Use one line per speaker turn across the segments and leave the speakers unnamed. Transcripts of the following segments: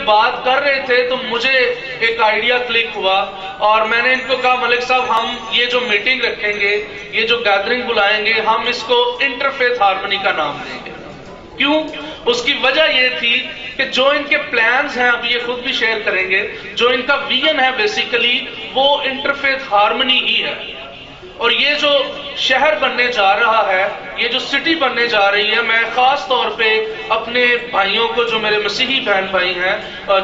بات کر رہے تھے تو مجھے ایک آئیڈیا کلک ہوا اور میں نے ان کو کہا ملک صاحب ہم یہ جو میٹنگ رکھیں گے، یہ جو گیدرنگ بلائیں گے، ہم اس کو انٹرفیتھ ہارمنی کا نام دیں گے۔ کیوں؟ اس کی وجہ یہ تھی کہ جو ان کے پلانز ہیں، اب یہ خود بھی شیئر کریں گے، جو ان کا ویژن ہے بیسیکلی وہ انٹرفیتھ ہارمنی ہی ہے۔ اور یہ جو شہر بننے جا رہا ہے، یہ جو سٹی بننے جا رہی ہے، میں خاص طور پہ اپنے بھائیوں کو، جو میرے مسیحی بہن بھائی ہیں،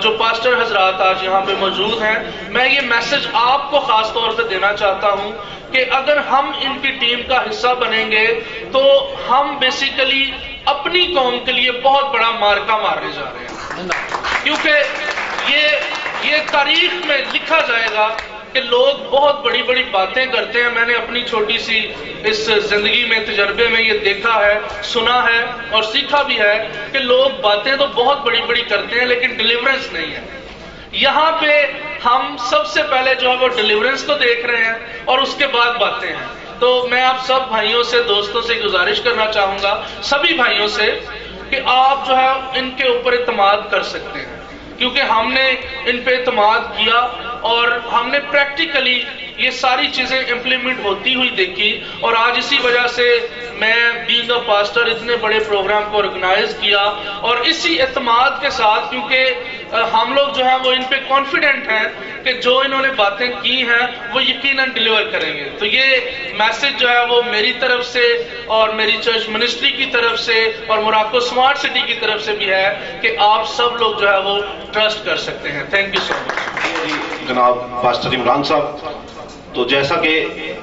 جو پاسٹر حضرات آج یہاں پہ موجود ہیں، میں یہ میسج آپ کو خاص طور پہ دینا چاہتا ہوں کہ اگر ہم ان کی ٹیم کا حصہ بنیں گے تو ہم بیسیکلی اپنی قوم کے لیے بہت بڑا مارکا مارنے جا رہے ہیں، کیونکہ یہ تاریخ میں لکھا جائے گا کہ لوگ بہت بڑی بڑی باتیں کرتے ہیں۔ میں نے اپنی چھوٹی سی اس زندگی میں، تجربے میں یہ دیکھا ہے، سنا ہے اور سیکھا بھی ہے کہ لوگ باتیں تو بہت بڑی بڑی کرتے ہیں لیکن ڈیلیورنس نہیں ہے۔ یہاں پہ ہم سب سے پہلے جو ہے وہ ڈیلیورنس کو دیکھ رہے ہیں اور اس کے بعد باتیں ہیں۔ تو میں آپ سب بھائیوں سے، دوستوں سے گزارش کرنا چاہوں گا، سبھی بھائیوں سے، کہ آپ جو ہے ان کے اوپر اعتماد کر سکتے ہیں، کیونکہ ہم نے ان پہ اعتماد کیا اور ہم نے پریکٹیکلی یہ ساری چیزیں امپلیمنٹ ہوتی ہوئی دیکھی، اور آج اسی وجہ سے میں بینگ اے پاسٹر اتنے بڑے پروگرام کو آرگنائز کیا، اور اسی اعتماد کے ساتھ، کیونکہ ہم لوگ جو ہیں وہ ان پہ کانفیڈنٹ ہیں کہ جو انہوں نے باتیں کی ہیں وہ یقیناً ڈیلیور کریں گے۔ تو یہ میسج جو ہے وہ میری طرف سے اور میری چرچ منسٹری کی طرف سے اور موراکو سمارٹ سٹی کی طرف سے بھی ہے کہ آپ سب لوگ جو ہے وہ ٹرسٹ کر سکتے ہیں۔ تھینک یو سو مچ
جناب پاسٹر عمران صاحب۔ تو جیسا کہ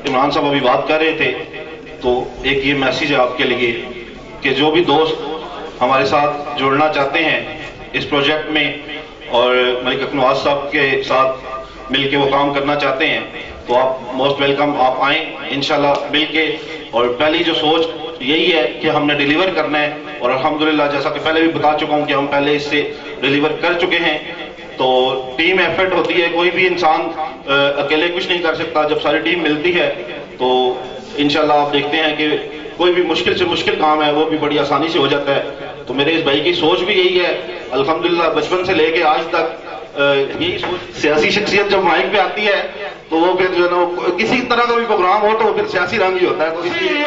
عمران صاحب ابھی بات کر رہے تھے، تو ایک یہ میسیج ہے آپ کے لیے کہ جو بھی دوست ہمارے ساتھ جڑنا چاہتے ہیں اس پروجیکٹ میں اور ملک اکنواز صاحب کے ساتھ مل کے وہ کام کرنا چاہتے ہیں، تو آپ موسٹ ویلکم، آپ آئیں انشاءاللہ مل کے۔ اور پہلی جو سوچ یہی ہے کہ ہم نے ڈیلیور کرنا ہے، اور الحمدللہ جیسا کہ پہلے بھی بتا چکا ہوں کہ ہم پہلے اس سے ڈیلیور کر چکے ہیں۔ تو ٹیم ایفرٹ ہوتی ہے، کوئی بھی انسان اکیلے کچھ نہیں کر سکتا، جب ساری ٹیم ملتی ہے تو انشاءاللہ آپ دیکھتے ہیں کہ کوئی بھی مشکل سے مشکل کام ہے وہ بھی بڑی آسانی سے ہو جاتا ہے۔ تو میرے اس بھائی کی سوچ بھی یہی ہے، الحمدللہ بچپن سے لے کے آج تک یہی سوچ۔ سیاسی شخصیت جب مائک پہ آتی ہے تو وہ پھر جو ہے نا کسی طرح کا بھی پروگرام ہو تو وہ پھر سیاسی رنگ ہی ہوتا ہے۔ تو اس لیے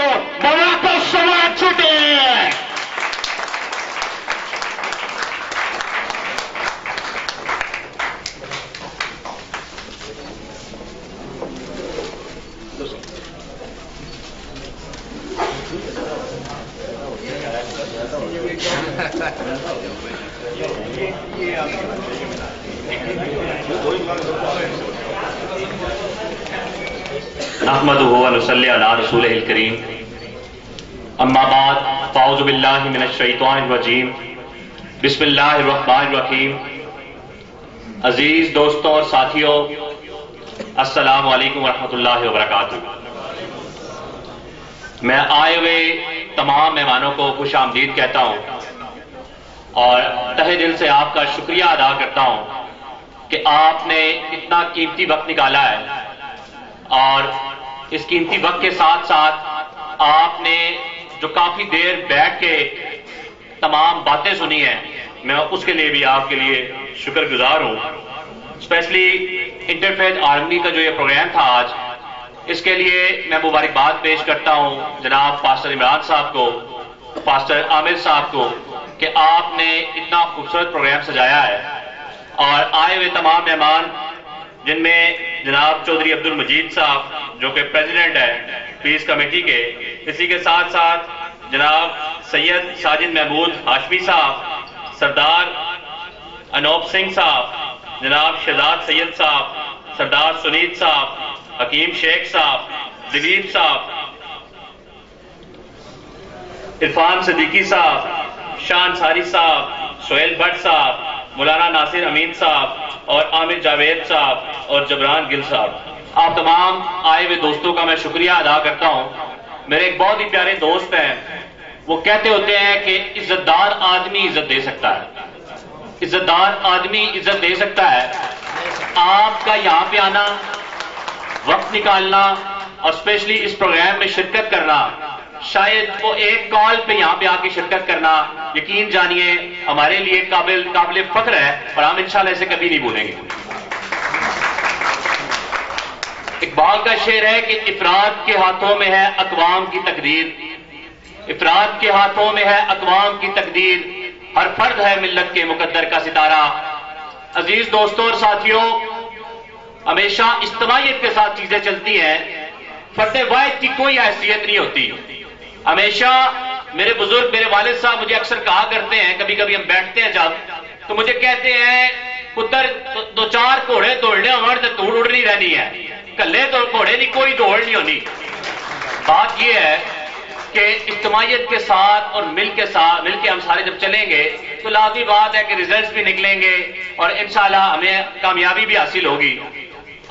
نحمدہ و نصلی علی رسولہ الکریم، اما بعد فاعوذ باللہ من الشیطان الرجیم، بسم اللہ الرحمن الرحیم۔ عزیز دوستوں اور ساتھیوں، السلام علیکم ورحمۃ اللہ وبرکاتہ۔ میں آئے ہوئے تمام مہمانوں کو خوش آمدید کہتا ہوں اور تہہ دل سے آپ کا شکریہ ادا کرتا ہوں کہ آپ نے اتنا قیمتی وقت نکالا ہے، اور اس قیمتی وقت کے ساتھ ساتھ آپ نے جو کافی دیر بیٹھ کے تمام باتیں سنی ہیں، میں اس کے لیے بھی آپ کے لیے شکر گزار ہوں۔ اسپیشلی انٹرفیتھ ہارمنی کا جو یہ پروگرام تھا آج، اس کے لیے میں مبارکباد پیش کرتا ہوں جناب پاسٹر عمران صاحب کو، پاسٹر عامر صاحب کو، کہ آپ نے اتنا خوبصورت پروگرام سجایا ہے۔ اور آئے ہوئے تمام مہمان، جن میں جناب چودھری عبد المجید صاحب جو کہ پریزیڈنٹ ہے پیس کمیٹی کے، اسی کے ساتھ ساتھ جناب سید ساجد محمود ہاشمی صاحب، سردار انوپ سنگھ صاحب، جناب شہزاد سید صاحب، سردار سنید صاحب، حکیم شیخ صاحب، دلیپ صاحب، عرفان صدیقی صاحب، شان ساری صاحب، سہیل بٹ صاحب، مولانا ناصر امین صاحب اور عامر جاوید صاحب اور جبران گل صاحب، آپ تمام آئے ہوئے دوستوں کا میں شکریہ ادا کرتا ہوں۔ میرے ایک بہت ہی پیارے دوست ہیں، وہ کہتے ہوتے ہیں کہ عزت دار آدمی عزت دے سکتا ہے، عزت دار آدمی عزت دے سکتا ہے۔ آپ کا یہاں پہ آنا، وقت نکالنا اور اسپیشلی اس پروگرام میں شرکت کرنا شاید وہ ایک کال پہ یہاں پہ آ کے شرکت کرنا یقین جانیے ہمارے لیے قابل فخر ہے اور ہم انشاءاللہ اسے کبھی نہیں بھولیں گے۔ اقبال کا شعر ہے کہ افراد کے ہاتھوں میں ہے اقوام کی تقدیر، افراد کے ہاتھوں میں ہے اقوام کی تقدیر، ہر فرد ہے ملت کے مقدر کا ستارہ۔ عزیز دوستوں اور ساتھیوں، ہمیشہ اجتماعیت کے ساتھ چیزیں چلتی ہیں، فرد واحد کی کوئی حیثیت نہیں ہوتی۔ ہمیشہ میرے بزرگ، میرے والد صاحب مجھے اکثر کہا کرتے ہیں، کبھی کبھی ہم بیٹھتے ہیں جب تو مجھے کہتے ہیں پتر دو چار گھوڑے دوڑنے ہمارے تو دوڑ اڑنی رہنی ہے، کلے تو گھوڑے نہیں کوئی دوڑ نہیں ہونی۔ بات یہ ہے کہ اجتماعیت کے ساتھ اور مل کے ہم سارے جب چلیں گے تو لازمی بات ہے کہ ریزلٹس بھی نکلیں گے اور انشاءاللہ ہمیں کامیابی بھی حاصل ہوگی۔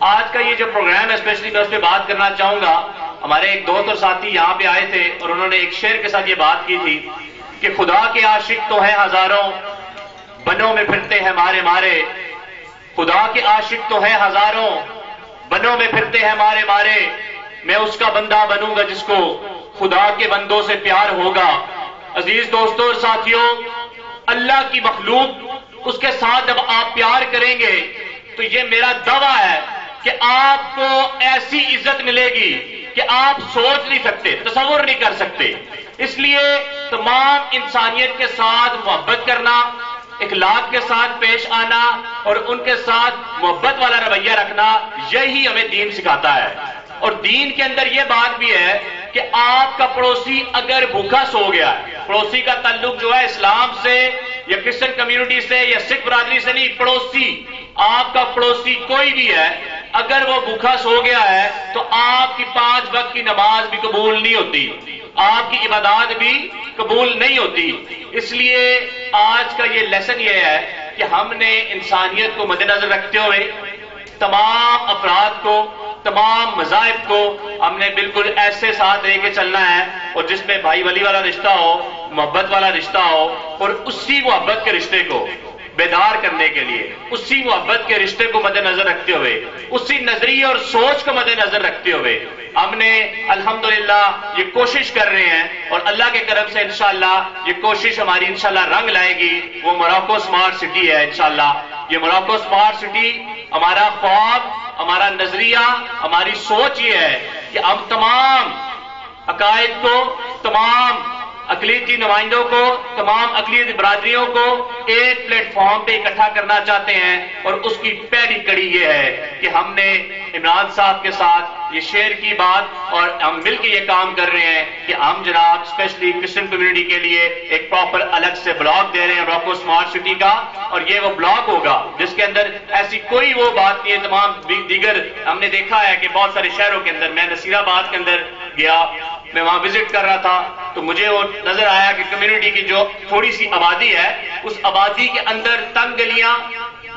آج کا یہ جو پروگرام ہے اسپیشلی میں اس پہ بات کرنا چاہوں گا۔ ہمارے ایک دوست اور ساتھی یہاں پہ آئے تھے اور انہوں نے ایک شعر کے ساتھ یہ بات کی تھی کہ خدا کے عاشق تو ہیں ہزاروں، بنوں میں پھرتے ہیں مارے مارے، خدا کے عاشق تو ہیں ہزاروں، بنوں میں پھرتے ہیں مارے مارے، میں اس کا بندہ بنوں گا جس کو خدا کے بندوں سے پیار ہوگا۔ عزیز دوستوں اور ساتھیوں، اللہ کی مخلوق اس کے ساتھ جب آپ پیار کریں گے تو یہ میرا دعویٰ ہے کہ آپ کو ایسی عزت ملے گی کہ آپ سوچ نہیں سکتے، تصور نہیں کر سکتے۔ اس لیے تمام انسانیت کے ساتھ محبت کرنا، اخلاق کے ساتھ پیش آنا اور ان کے ساتھ محبت والا رویہ رکھنا، یہی ہمیں دین سکھاتا ہے۔ اور دین کے اندر یہ بات بھی ہے کہ آپ کا پڑوسی اگر بھوکا سو گیا، پڑوسی کا تعلق جو ہے اسلام سے یا کرسچن کمیونٹی سے یا سکھ برادری سے نہیں، پڑوسی، آپ کا پڑوسی کوئی بھی ہے، اگر وہ بھوکا سو گیا ہے تو آپ کی 5 وقت کی نماز بھی قبول نہیں ہوتی، آپ کی عبادات بھی قبول نہیں ہوتی۔ اس لیے آج کا یہ لیسن یہ ہے کہ ہم نے انسانیت کو مد نظر رکھتے ہوئے تمام افراد کو، تمام مذاہب کو ہم نے بالکل ایسے ساتھ لے کے چلنا ہے اور جس میں بھائی ولی والا رشتہ ہو، محبت والا رشتہ ہو، اور اسی محبت کے رشتے کو بیدار کرنے کے لیے، اسی محبت کے رشتے کو مد نظر رکھتے ہوئے، اسی نظریے اور سوچ کو مد نظر رکھتے ہوئے ہم نے الحمدللہ یہ کوشش کر رہے ہیں اور اللہ کے کرم سے انشاءاللہ یہ کوشش ہماری انشاءاللہ رنگ لائے گی۔ وہ موراکو سمارٹ سٹی ہے انشاءاللہ۔ یہ موراکو سمارٹ سٹی ہمارا خواب، ہمارا نظریہ، ہماری سوچ یہ ہے کہ ہم تمام عقائد کو، تمام اقلیتی نمائندوں کو، تمام اقلیتی برادریوں کو ایک پلیٹ فارم پہ اکٹھا کرنا چاہتے ہیں اور اس کی پہلی کڑی یہ ہے کہ ہم نے عمران صاحب کے ساتھ یہ شیئر کی بات اور ہم مل کے یہ کام کر رہے ہیں کہ ہم جناب اسپیشلی کرسچن کمیونٹی کے لیے ایک پراپر الگ سے بلاک دے رہے ہیں موراکو سمارٹ سٹی کا، اور یہ وہ بلاک ہوگا جس کے اندر ایسی کوئی وہ بات نہیں ہے۔ تمام دیگر ہم نے دیکھا ہے کہ بہت سارے شہروں کے اندر، میں نصیر آباد کے اندر گیا، میں وہاں وزٹ کر رہا تھا تو مجھے وہ نظر آیا کہ کمیونٹی کی جو تھوڑی سی آبادی ہے اس آبادی کے اندر تنگ گلیاں،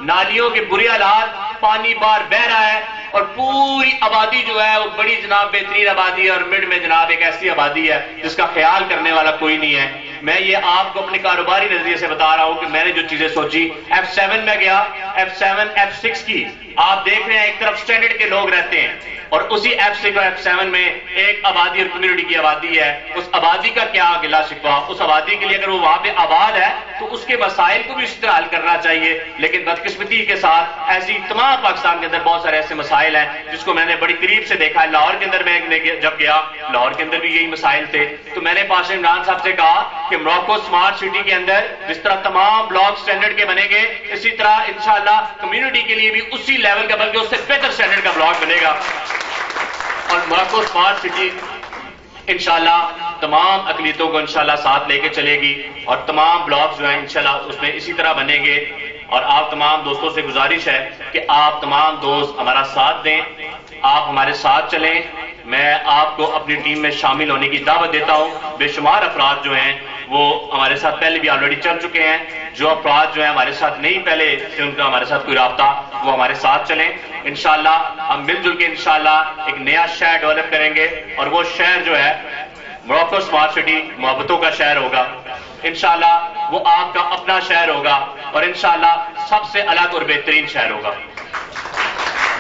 نالیوں کے برے حالات، پانی باہر بہ رہا ہے اور پوری آبادی جو ہے وہ بڑی جناب بہترین آبادی ہے اور مڈ میں جناب ایک ایسی آبادی ہے جس کا خیال کرنے والا کوئی نہیں ہے۔ میں یہ آپ کو اپنے کاروباری نظریے سے بتا رہا ہوں کہ میں نے جو چیزیں سوچی، F7 میں گیا، F7 F6 کی آپ دیکھ رہے ہیں ایک طرف اسٹینڈرڈ کے لوگ رہتے ہیں اور اسی F6 اور F7 میں ایک آبادی اور کمیونٹی کی آبادی ہے۔ اس آبادی کا کیا گلا شکوا، اس آبادی کے لیے اگر وہ وہاں پہ آباد ہے تو اس کے مسائل کو بھی اس طرح حل کرنا چاہیے، لیکن بدقسمتی کے ساتھ ایسی تمام پاکستان کے اندر بہت سارے ایسے مسائل ہیں جس کو میں نے بڑی قریب سے دیکھا ہے۔ لاہور کے اندر میں جب گیا، لاہور کے اندر بھی یہی مسائل تھے، تو میں نے پاشا عمران صاحب سے کہا کہ موراکو سمارٹ سٹی کے اندر جس طرح تمام بلاک سٹینڈرڈ کے بنے گے، اسی طرح انشاءاللہ کمیونٹی کے لیے بھی اسی لیول کا بلکہ اس سے بہتر سٹینڈرڈ کا بلاک بنے گا اور موراکو سمارٹ سٹی انشاءاللہ تمام اقلیتوں کو انشاءاللہ ساتھ لے کے چلے گی اور تمام بلاکس جو ہیں انشاءاللہ اس میں اسی طرح بنیں گے۔ اور آپ تمام دوستوں سے گزارش ہے کہ آپ تمام دوست ہمارا ساتھ دیں، آپ ہمارے ساتھ چلیں۔ میں آپ کو اپنی ٹیم میں شامل ہونے کی دعوت دیتا ہوں۔ بے شمار افراد جو ہیں وہ ہمارے ساتھ پہلے بھی آلریڈی چل چکے ہیں، جو افراد جو ہیں ہمارے ساتھ نہیں پہلے سے ان کا ہمارے ساتھ کوئی رابطہ، وہ ہمارے ساتھ چلیں۔ انشاءاللہ ہم مل جل کے انشاءاللہ ایک نیا شہر ڈیولپ کریں گے اور وہ شہر جو ہے موراکو سمارٹ سٹی محبتوں کا شہر ہوگا انشاءاللہ، وہ آپ کا اپنا شہر ہوگا اور انشاءاللہ سب سے الگ اور بہترین شہر ہوگا۔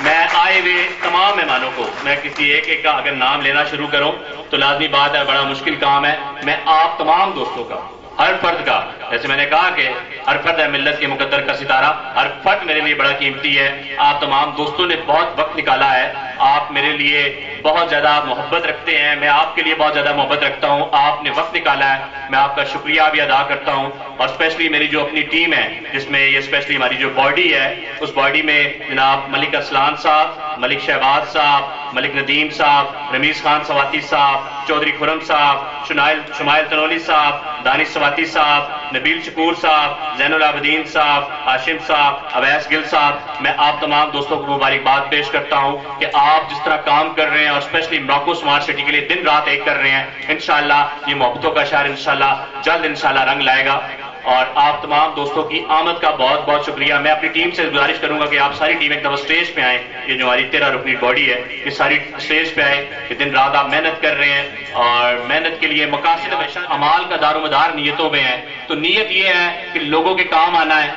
میں آئے ہوئے تمام مہمانوں کو، میں کسی ایک کا اگر نام لینا شروع کروں تو تو لازمی بات ہے بڑا مشکل کام ہے. میں آپ تمام دوستوں کا، ہر فرد کا، جیسے میں نے کہا کہ ہر فرد ہے ملت کے مقدر کا ستارہ، ہر فرد میرے لیے بڑا قیمتی ہے. آپ تمام دوستوں نے بہت وقت نکالا ہے، آپ میرے لیے بہت زیادہ محبت رکھتے ہیں، میں آپ کے لیے بہت زیادہ محبت رکھتا ہوں. آپ نے وقت نکالا ہے، میں آپ کا شکریہ بھی ادا کرتا ہوں. اور اسپیشلی میری جو اپنی ٹیم ہے، جس میں یہ اسپیشلی ہماری جو باڈی ہے، اس باڈی میں جناب ملک ارسلان صاحب، ملک شہباز صاحب، ملک ندیم صاحب، رمیز خان سواتی صاحب، چودھری خرم صاحب، شمائل تنولی صاحب، دانش سواتی صاحب، نبیل شکور صاحب، زین العابدین صاحب، ہاشم صاحب، اویس گل صاحب، میں آپ تمام دوستوں کو مبارکباد پیش کرتا ہوں کہ آپ جس طرح کام کر رہے ہیں اور اسپیشلی موراکو اسمارٹ سٹی کے لیے دن رات ایک کر رہے ہیں. انشاءاللہ یہ محبتوں کا شہر انشاءاللہ جلد انشاءاللہ رنگ لائے گا. اور آپ تمام دوستوں کی آمد کا بہت بہت شکریہ. میں اپنی ٹیم سے گزارش کروں گا کہ آپ ساری ٹیم ایک دفعہ اسٹیج پہ آئیں. یہ جو ہماری 13 رکنی باڈی ہے، یہ ساری اسٹیج پہ آئے کہ دن رات آپ محنت کر رہے ہیں اور محنت کے لیے مقاصد ہمیشہ اعمال کا دار و مدار نیتوں میں ہے. تو نیت یہ ہے کہ لوگوں کے کام آنا ہے،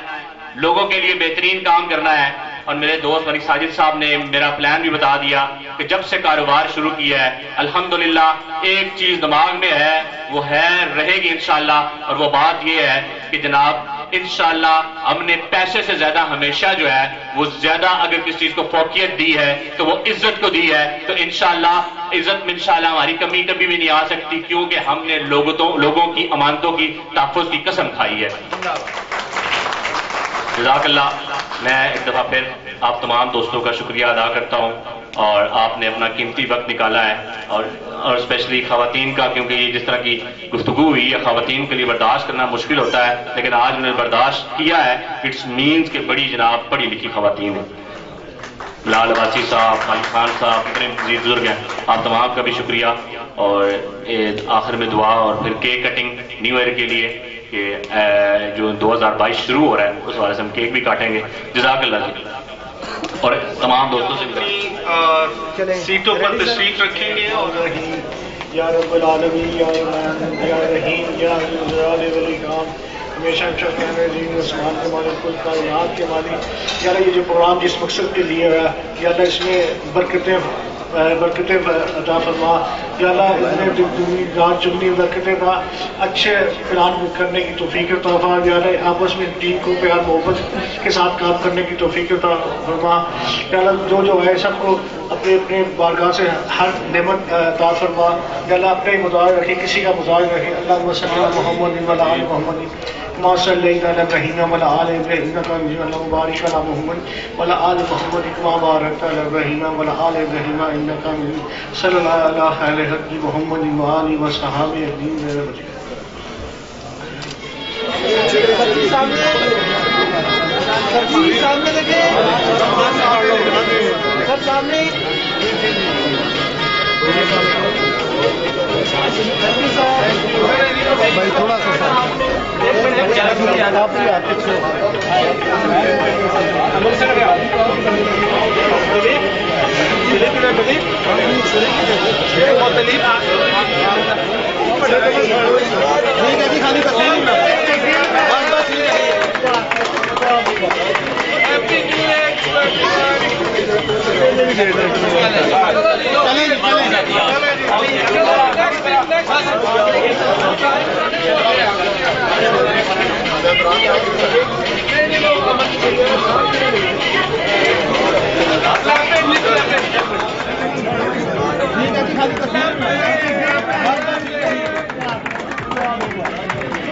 لوگوں کے لیے بہترین کام کرنا ہے. اور میرے دوست ملک ساجد صاحب نے میرا پلان بھی بتا دیا کہ جب سے کاروبار شروع کیا ہے الحمدللہ ایک چیز دماغ میں ہے، وہ ہے رہے گی انشاءاللہ. اور وہ بات یہ ہے کہ جناب انشاءاللہ ہم نے پیسے سے زیادہ ہمیشہ جو ہے وہ زیادہ اگر کسی چیز کو فوقیت دی ہے تو وہ عزت کو دی ہے. تو انشاءاللہ عزت میں انشاءاللہ ہماری کمی کبھی بھی نہیں آ سکتی، کیونکہ ہم نے لوگوں کی امانتوں کی تحفظ کی قسم کھائی ہے. جزاک اللہ. میں ایک دفعہ پھر آپ تمام دوستوں کا شکریہ ادا کرتا ہوں اور آپ نے اپنا قیمتی وقت نکالا ہے اور اسپیشلی خواتین کا، کیونکہ یہ جس طرح کی گفتگو ہوئی ہے خواتین کے لیے برداشت کرنا مشکل ہوتا ہے، لیکن آج انہوں نے برداشت کیا ہے. اٹس مینز کہ بڑی جناب پڑھی لکھی خواتین ہیں. بلال عباسی صاحب، خالد خان صاحب، اتنے عزیز بزرگ ہیں. آپ تمام کا بھی شکریہ. اور آخر میں دعا اور پھر کیک کٹنگ نیو ایئر کے لیے کہ جو 2022 شروع ہو رہا ہے اس والے سے ہم کیک بھی کاٹیں گے. جزاک اللہ جی. اور تمام دوستوں سے
سیٹوں پر تشریف رکھیں گے. اور
یا رب العالمین یا رحمان یا رحیم یا ذوالجلال والاکرام، ہمیشہ عثمان کے مالک، کل کائنات کے مالک. یا اللہ یہ جو پروگرام جس مقصد کے لیے ہے یا اللہ اس میں برکتیں عطا فرما. یا اللہ رات چگنی برکتیں کا اچھے پلان کرنے کی توفیق عطا فرما. یا اللہ آپس میں ٹیم کو پیار محبت کے ساتھ کام کرنے کی توفیق عطا فرما. یا اللہ جو ہے سب کو اپنے اپنے بارگاہ سے ہر نعمت عطا فرما. یا اللہ اپنے مظاہر رکھے، کسی کا مظاہر رکھے. اللہ صلی اللہ محمد وعلی آل محمد ما صلی علی ابراہیم وعلی آل ابراہیم انک حمید مجید. مبارک علی محمد وعلی آل محمد کما بارکت علی ابراہیم وعلی آل ابراہیم انک حمید مجید. صلی اللہ علی خیر خلق محمد وآلہ وصحبہ اجمعین.
بھائی تھوڑا سا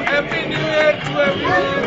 Happy New Year to everyone.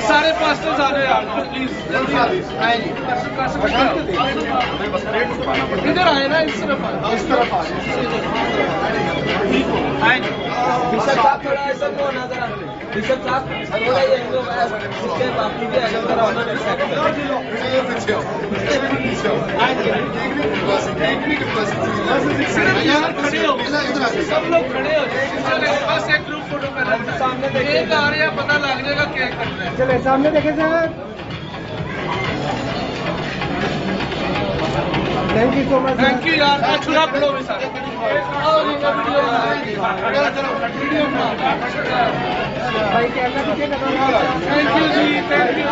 سارے پاسٹرز آ رہے ہیں پلیز جلدی ادھر آئے نا اس طرف سب لوگ کھڑے ہو جائیں بس ایک گروپ فوٹو پہلے سامنے ایک آ رہے ہیں پتہ لگ جائے گا کیا کرنا ہے چلے سامنے دیکھیں sir thank you so much thank you یار چھڑا پڑو بھی سر تھینک یو جی تھینک یو